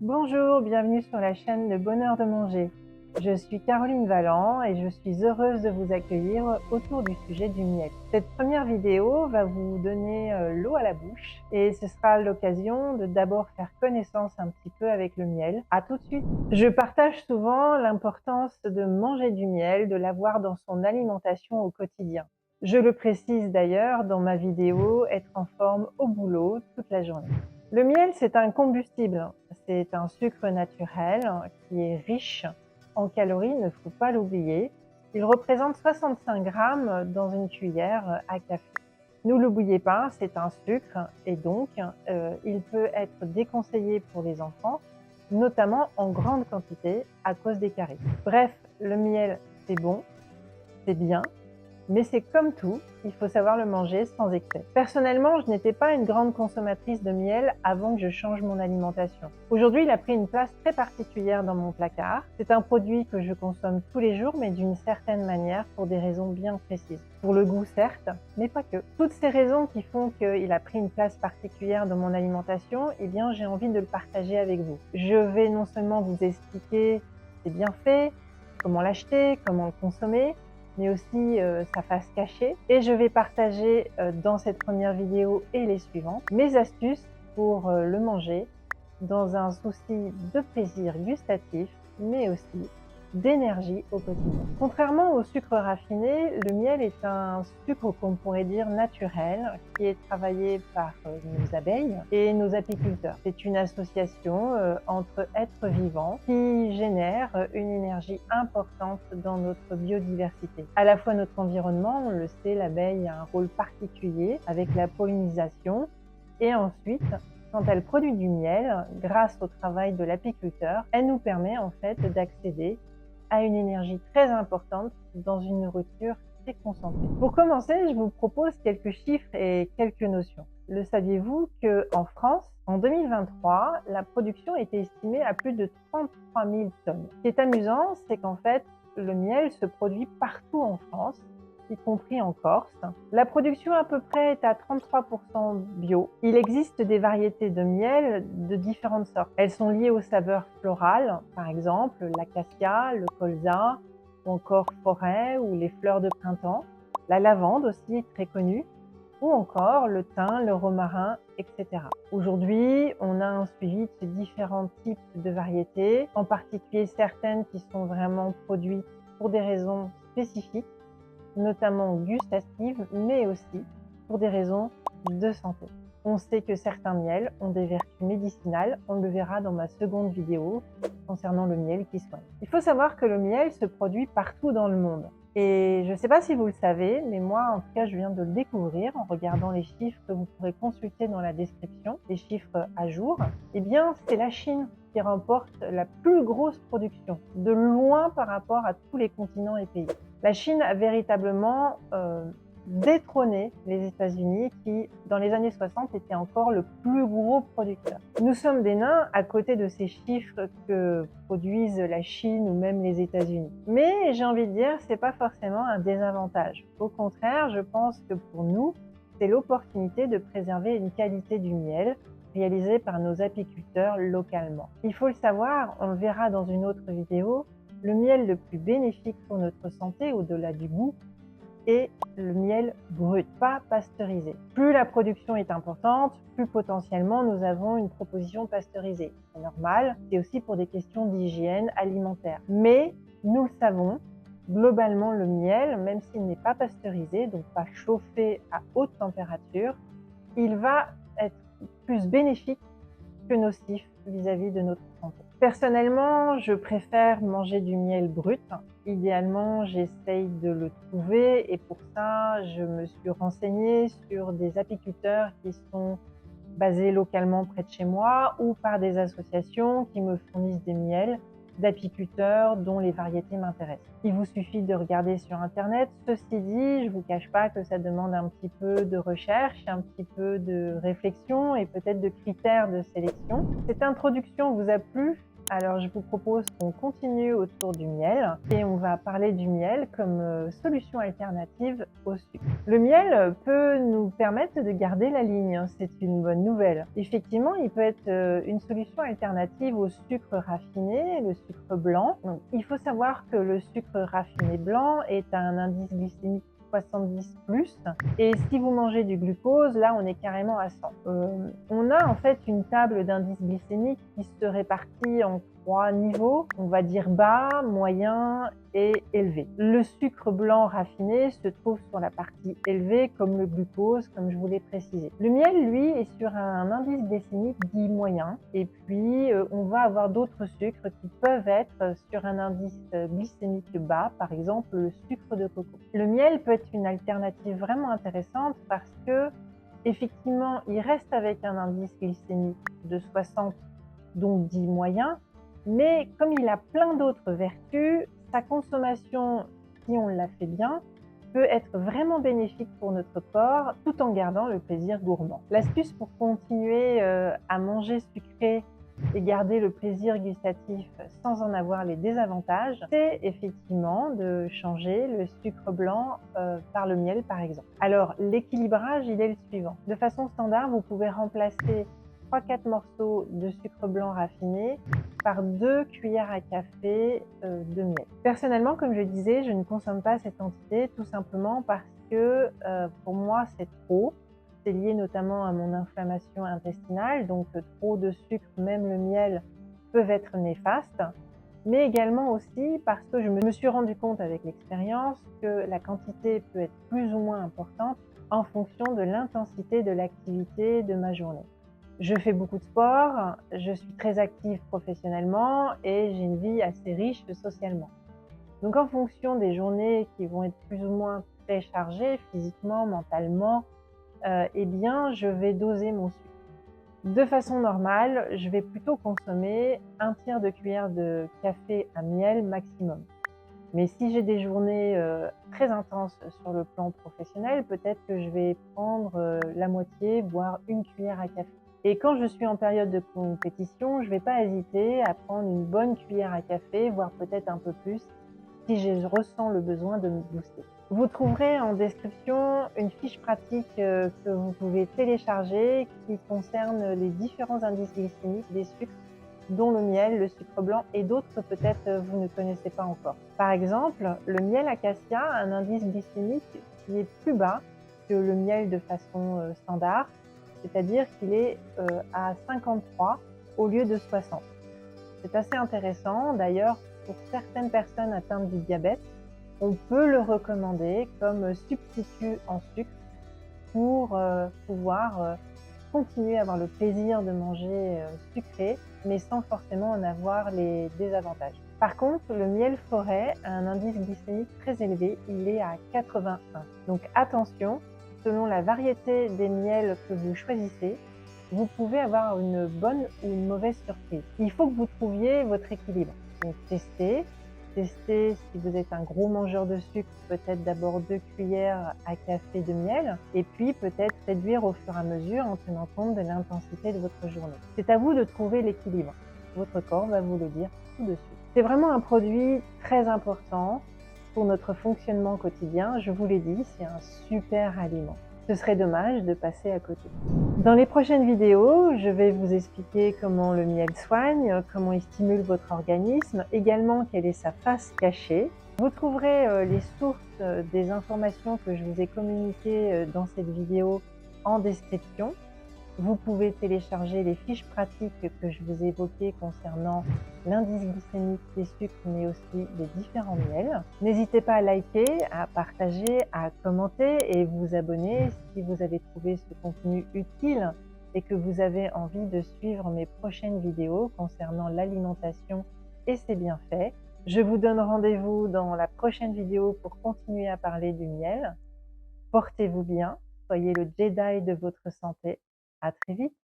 Bonjour, bienvenue sur la chaîne Le Bonheur de Manger. Je suis Caroline Valland et je suis heureuse de vous accueillir autour du sujet du miel. Cette première vidéo va vous donner l'eau à la bouche et ce sera l'occasion de d'abord faire connaissance un petit peu avec le miel. À tout de suite. Je partage souvent l'importance de manger du miel, de l'avoir dans son alimentation au quotidien. Je le précise d'ailleurs dans ma vidéo « Être en forme au boulot toute la journée ». Le miel, c'est un combustible. C'est un sucre naturel qui est riche en calories, il ne faut pas l'oublier. Il représente 65 grammes dans une cuillère à café. Ne l'oubliez pas, c'est un sucre et donc il peut être déconseillé pour les enfants, notamment en grande quantité à cause des caries. Bref, le miel, c'est bon, c'est bien, mais c'est comme tout, il faut savoir le manger sans excès. Personnellement, je n'étais pas une grande consommatrice de miel avant que je change mon alimentation. Aujourd'hui, il a pris une place très particulière dans mon placard. C'est un produit que je consomme tous les jours, mais d'une certaine manière, pour des raisons bien précises. Pour le goût, certes, mais pas que. Toutes ces raisons qui font qu'il a pris une place particulière dans mon alimentation, eh bien, j'ai envie de le partager avec vous. Je vais non seulement vous expliquer ses bienfaits, comment l'acheter, comment le consommer, mais aussi sa face cachée. Et je vais partager dans cette première vidéo et les suivantes mes astuces pour le manger dans un souci de plaisir gustatif, mais aussi d'énergie au quotidien. Contrairement au sucre raffiné, le miel est un sucre qu'on pourrait dire naturel, qui est travaillé par nos abeilles et nos apiculteurs. C'est une association entre êtres vivants qui génère une énergie importante dans notre biodiversité. À la fois notre environnement, on le sait, l'abeille a un rôle particulier avec la pollinisation, et ensuite, quand elle produit du miel, grâce au travail de l'apiculteur, elle nous permet en fait d'accéder à une énergie très importante dans une nourriture très concentrée. Pour commencer, je vous propose quelques chiffres et quelques notions. Le saviez-vous qu'en France, en 2023, la production était estimée à plus de 33 000 tonnes. Ce qui est amusant, c'est qu'en fait, le miel se produit partout en France, y compris en Corse. La production à peu près est à 33% bio. Il existe des variétés de miel de différentes sortes. Elles sont liées aux saveurs florales, par exemple l'acacia, le colza, ou encore forêt ou les fleurs de printemps. La lavande aussi est très connue, ou encore le thym, le romarin, etc. Aujourd'hui, on a un suivi de ces différents types de variétés, en particulier certaines qui sont vraiment produites pour des raisons spécifiques, notamment gustatives, mais aussi pour des raisons de santé. On sait que certains miels ont des vertus médicinales, on le verra dans ma seconde vidéo concernant le miel qui soigne. Il faut savoir que le miel se produit partout dans le monde. Et je ne sais pas si vous le savez, mais moi en tout cas je viens de le découvrir en regardant les chiffres que vous pourrez consulter dans la description, les chiffres à jour. Eh bien c'est la Chine qui remporte la plus grosse production, de loin par rapport à tous les continents et pays. La Chine a véritablement détrôné les États-Unis qui, dans les années 60, étaient encore le plus gros producteur. Nous sommes des nains à côté de ces chiffres que produisent la Chine ou même les États-Unis. Mais j'ai envie de dire, c'est pas forcément un désavantage. Au contraire, je pense que pour nous, c'est l'opportunité de préserver une qualité du miel réalisé par nos apiculteurs localement. Il faut le savoir, on le verra dans une autre vidéo, le miel le plus bénéfique pour notre santé, au-delà du goût, est le miel brut, pas pasteurisé. Plus la production est importante, plus potentiellement nous avons une proposition pasteurisée. C'est normal, c'est aussi pour des questions d'hygiène alimentaire. Mais nous le savons, globalement le miel, même s'il n'est pas pasteurisé, donc pas chauffé à haute température, il va être plus bénéfique que nocif vis-à-vis de notre santé. Personnellement, je préfère manger du miel brut. Idéalement, j'essaye de le trouver et pour ça, je me suis renseignée sur des apiculteurs qui sont basés localement près de chez moi ou par des associations qui me fournissent des miels d'apiculteurs dont les variétés m'intéressent. Il vous suffit de regarder sur internet. Ceci dit, je vous cache pas que ça demande un petit peu de recherche, un petit peu de réflexion et peut-être de critères de sélection. Cette introduction vous a plu? Alors je vous propose qu'on continue autour du miel et on va parler du miel comme solution alternative au sucre. Le miel peut nous permettre de garder la ligne, c'est une bonne nouvelle. Effectivement, il peut être une solution alternative au sucre raffiné, le sucre blanc. Donc, il faut savoir que le sucre raffiné blanc est à un indice glycémique 70 plus, et si vous mangez du glucose, là on est carrément à 100. On a en fait une table d'indice glycémique qui se répartit en 3 niveaux, on va dire bas, moyen et élevé. Le sucre blanc raffiné se trouve sur la partie élevée, comme le glucose, comme je vous l'ai précisé. Le miel, lui, est sur un indice glycémique dit moyen, et puis on va avoir d'autres sucres qui peuvent être sur un indice glycémique bas, par exemple le sucre de coco. Le miel peut être une alternative vraiment intéressante parce que effectivement, il reste avec un indice glycémique de 60, donc dit moyen, mais comme il a plein d'autres vertus, sa consommation, si on la fait bien, peut être vraiment bénéfique pour notre corps tout en gardant le plaisir gourmand. L'astuce pour continuer à manger sucré et garder le plaisir gustatif sans en avoir les désavantages, c'est effectivement de changer le sucre blanc par le miel par exemple. Alors l'équilibrage, il est le suivant. De façon standard, vous pouvez remplacer 3-4 morceaux de sucre blanc raffiné par 2 cuillères à café de miel. Personnellement, comme je disais, je ne consomme pas cette quantité tout simplement parce que pour moi c'est trop. C'est lié notamment à mon inflammation intestinale, donc trop de sucre, même le miel, peuvent être néfastes. Mais également aussi parce que je me suis rendu compte avec l'expérience que la quantité peut être plus ou moins importante en fonction de l'intensité de l'activité de ma journée. Je fais beaucoup de sport, je suis très active professionnellement et j'ai une vie assez riche socialement. Donc en fonction des journées qui vont être plus ou moins très chargées physiquement, mentalement, eh bien je vais doser mon sucre. De façon normale, je vais plutôt consommer 1/3 de cuillère de café à miel maximum. Mais si j'ai des journées très intenses sur le plan professionnel, peut-être que je vais prendre la moitié, voire 1 cuillère à café. Et quand je suis en période de compétition, je ne vais pas hésiter à prendre une bonne cuillère à café, voire peut-être un peu plus, si je ressens le besoin de me booster. Vous trouverez en description une fiche pratique que vous pouvez télécharger qui concerne les différents indices glycémiques des sucres, dont le miel, le sucre blanc et d'autres peut-être vous ne connaissez pas encore. Par exemple, le miel acacia a un indice glycémique qui est plus bas que le miel de façon standard, c'est-à-dire qu'il est à 53 au lieu de 60. C'est assez intéressant. D'ailleurs, pour certaines personnes atteintes du diabète, on peut le recommander comme substitut en sucre pour pouvoir continuer à avoir le plaisir de manger sucré, mais sans forcément en avoir les désavantages. Par contre, le miel forêt a un indice glycémique très élevé, il est à 81. Donc attention, selon la variété des miels que vous choisissez, vous pouvez avoir une bonne ou une mauvaise surprise. Il faut que vous trouviez votre équilibre. Donc testez si vous êtes un gros mangeur de sucre, peut-être d'abord 2 cuillères à café de miel, et puis peut-être réduire au fur et à mesure en tenant compte de l'intensité de votre journée. C'est à vous de trouver l'équilibre. Votre corps va vous le dire tout de suite. C'est vraiment un produit très important pour notre fonctionnement quotidien. Je vous l'ai dit, c'est un super aliment. Ce serait dommage de passer à côté. Dans les prochaines vidéos, je vais vous expliquer comment le miel soigne, comment il stimule votre organisme, également quelle est sa face cachée. Vous trouverez les sources des informations que je vous ai communiquées dans cette vidéo en description. Vous pouvez télécharger les fiches pratiques que je vous ai évoquées concernant l'indice glycémique des sucres, mais aussi des différents miels. N'hésitez pas à liker, à partager, à commenter et vous abonner si vous avez trouvé ce contenu utile et que vous avez envie de suivre mes prochaines vidéos concernant l'alimentation et ses bienfaits. Je vous donne rendez-vous dans la prochaine vidéo pour continuer à parler du miel. Portez-vous bien, soyez le Jedi de votre santé. À très vite.